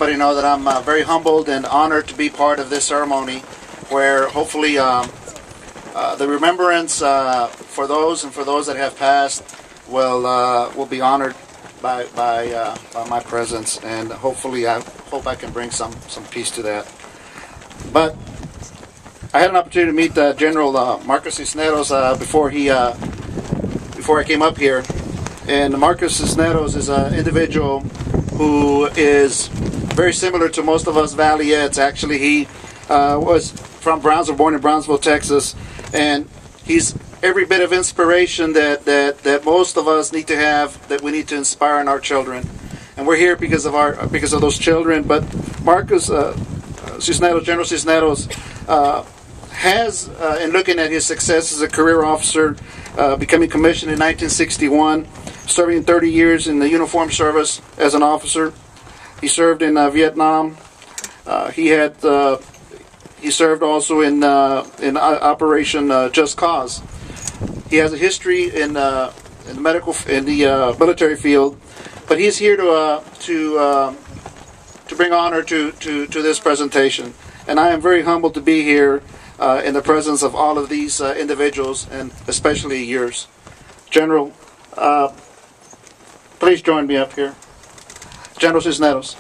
everybody know that I'm very humbled and honored to be part of this ceremony, where hopefully the remembrance for those that have passed will be honored by my presence, and hopefully I hope I can bring some peace to that. But I had an opportunity to meet General Marcos Cisneros before I came up here, and Marcos Cisneros is an individual who is very similar to most of us Valleyettes. Actually, he was from Brownsville, born in Brownsville, Texas, and he's every bit of inspiration that most of us need to have, that we need to inspire in our children. And we're here because of those children. But Marcos Cisneros, General Cisneros, has, in looking at his success as a career officer, becoming commissioned in 1961, serving 30 years in the uniformed service as an officer. He served in Vietnam. He served also in Operation Just Cause. He has a history in the military field, but he's here to bring honor to this presentation. And I am very humbled to be here in the presence of all of these individuals, and especially yours. General, please join me up here. General Cisneros.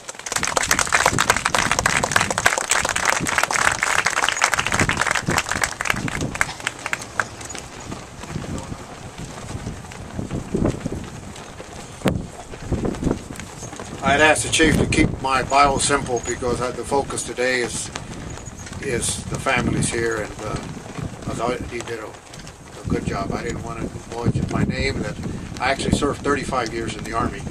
I'd ask the chief to keep my bio simple, because the focus today is the families here, and he did a good job. I didn't want to divulge my name. That I actually served 35 years in the Army,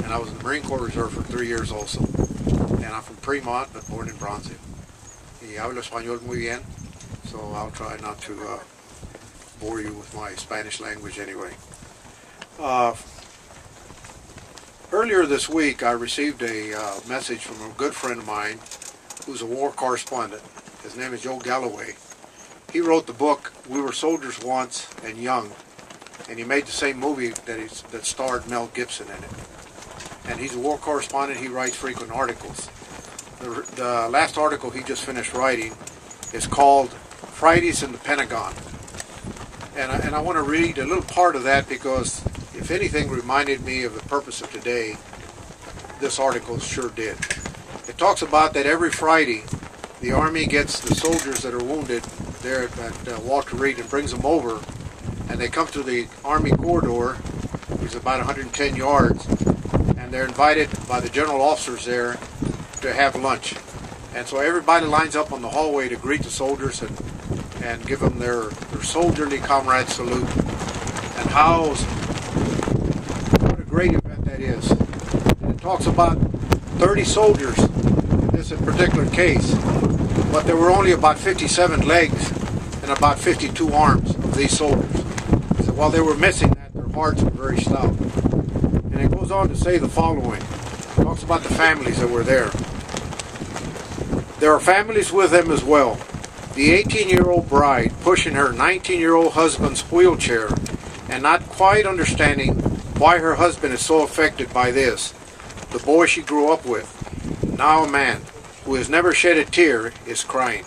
and I was in the Marine Corps Reserve for 3 years also. And I'm from Fremont, but born in Brownsville. Y hablo español muy bien, so I'll try not to bore you with my Spanish language anyway. Earlier this week, I received a message from a good friend of mine who's a war correspondent. His name is Joe Galloway. He wrote the book, We Were Soldiers Once and Young, and he made the same movie that starred Mel Gibson in it. And he's a war correspondent. He writes frequent articles. The last article he just finished writing is called Fridays in the Pentagon. And I want to read a little part of that, because if anything reminded me of the purpose of today, this article sure did. It talks about that every Friday, the Army gets the soldiers that are wounded there at Walter Reed and brings them over, and they come to the Army corridor, which is about 110 yards, and they're invited by the general officers there to have lunch. And so everybody lines up on the hallway to greet the soldiers and give them their soldierly comrade salute. And what a great event that is. And it talks about 30 soldiers in this particular case, but there were only about 57 legs and about 52 arms of these soldiers. So while they were missing that, their hearts were very stout. And it goes on to say the following. It talks about the families that were there. There are families with them as well. The 18-year-old bride pushing her 19-year-old husband's wheelchair and not quite understanding why her husband is so affected by this. The boy she grew up with, now a man, who has never shed a tear, is crying.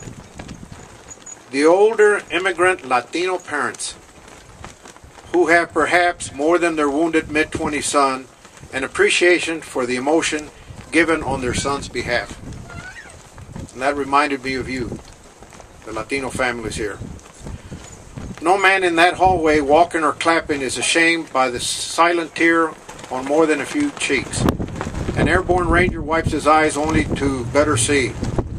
The older immigrant Latino parents, who have perhaps more than their wounded mid-20 son, an appreciation for the emotion given on their son's behalf. And that reminded me of you, the Latino families here. No man in that hallway walking or clapping is ashamed by the silent tear on more than a few cheeks. An airborne ranger wipes his eyes only to better see.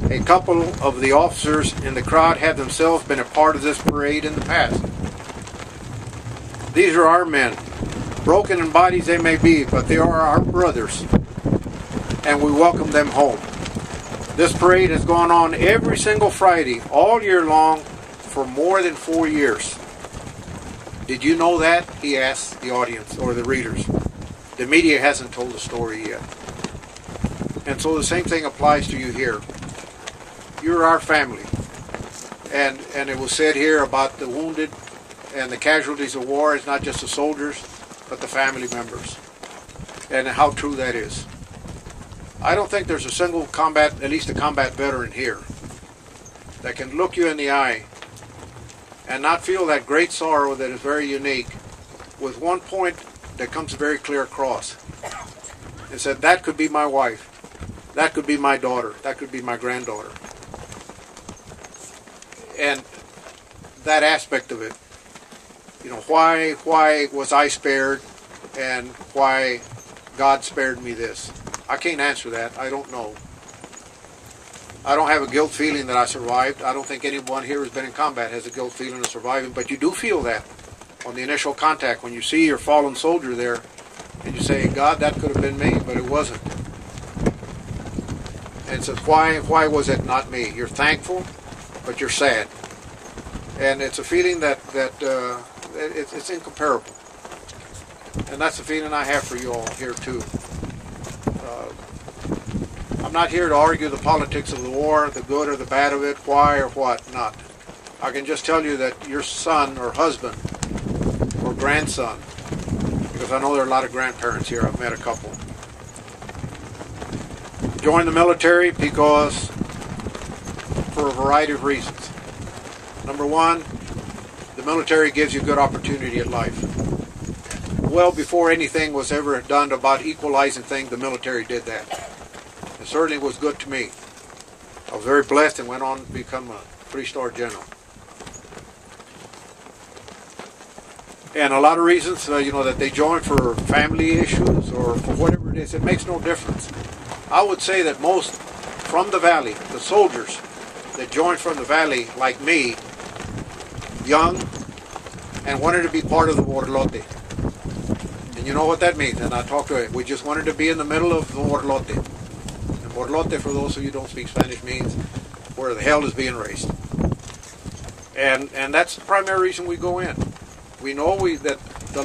A couple of the officers in the crowd have themselves been a part of this parade in the past. These are our men. Broken in bodies they may be, but they are our brothers, and we welcome them home. This parade has gone on every single Friday, all year long, for more than 4 years. Did you know that? He asked the audience, or the readers. The media hasn't told the story yet. And so the same thing applies to you here. You're our family. And it was said here about the wounded and the casualties of war. It's not just the soldiers, but the family members. And how true that is. I don't think there's a single combat, at least a combat veteran here, that can look you in the eye and not feel that great sorrow that is very unique with one point that comes very clear across. And said, that could be my wife, that could be my daughter, that could be my granddaughter. And that aspect of it, you know, why was I spared and why God spared me this? I can't answer that. I don't know. I don't have a guilt feeling that I survived. I don't think anyone here who's been in combat has a guilt feeling of surviving, but you do feel that on the initial contact when you see your fallen soldier there and you say, God, that could have been me, but it wasn't. And it says, why was it not me? You're thankful, but you're sad. And it's a feeling that it's incomparable. And that's the feeling I have for you all here too. I'm not here to argue the politics of the war, the good or the bad of it, why or what not. I can just tell you that your son or husband or grandson, because I know there are a lot of grandparents here, I've met a couple, joined the military because for a variety of reasons. Number one, the military gives you good opportunity at life. Well, before anything was ever done about equalizing things, the military did that. It certainly was good to me. I was very blessed and went on to become a 3-star general. And a lot of reasons, you know, that they joined for family issues or for whatever it is, it makes no difference. I would say that most from the valley, the soldiers that joined from the valley, like me, young, and wanted to be part of the Borlote. And you know what that means, and I talked to it. We just wanted to be in the middle of the Borlote. And Borlote, for those of you who don't speak Spanish, means where the hell is being raised. And that's the primary reason we go in. We know that the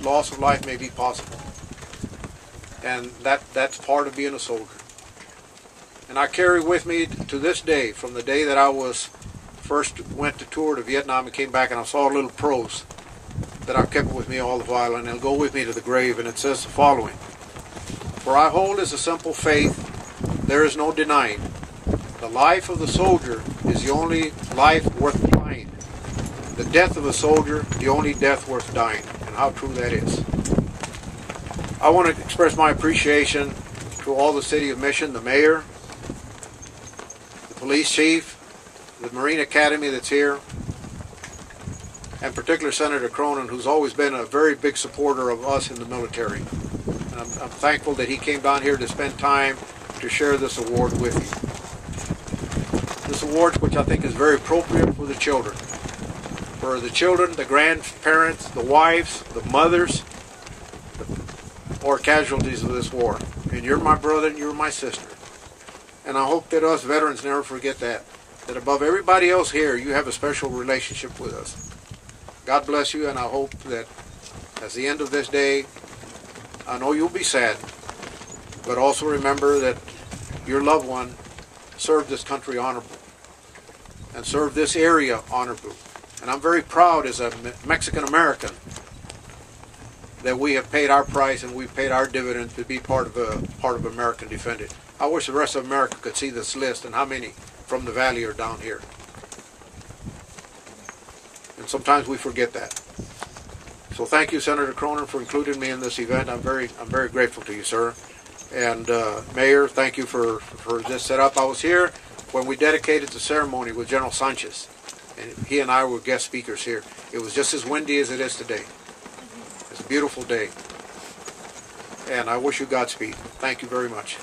loss of life may be possible. And that's part of being a soldier. And I carry with me to this day, from the day that I first went to tour to Vietnam and came back, and I saw little prose that I've kept with me all the while, and it'll go with me to the grave, and it says the following: For I hold as a simple faith, there is no denying. The life of the soldier is the only life worth dying. The death of a soldier, the only death worth dying. And how true that is. I want to express my appreciation to all the City of Mission, the mayor, the police chief, the Marine Academy that's here, and particularly Senator Cronin, who's always been a very big supporter of us in the military. And I'm thankful that he came down here to spend time to share this award with you. This award, which I think is very appropriate for the children. For the children, the grandparents, the wives, the mothers, or casualties of this war. And you're my brother and you're my sister. And I hope that us veterans never forget that. That above everybody else here, you have a special relationship with us. God bless you, and I hope that at the end of this day, I know you'll be sad, but also remember that your loved one served this country honorably and served this area honorably. And I'm very proud as a Mexican-American that we have paid our price and we've paid our dividend to be part of American Defended. I wish the rest of America could see this list and how many from the valley are down here. And sometimes we forget that. So thank you, Senator Cronin, for including me in this event. I'm very grateful to you, sir. And Mayor, thank you for this setup. I was here when we dedicated the ceremony with General Sanchez, and he and I were guest speakers here. It was just as windy as it is today. It's a beautiful day. And I wish you Godspeed. Thank you very much.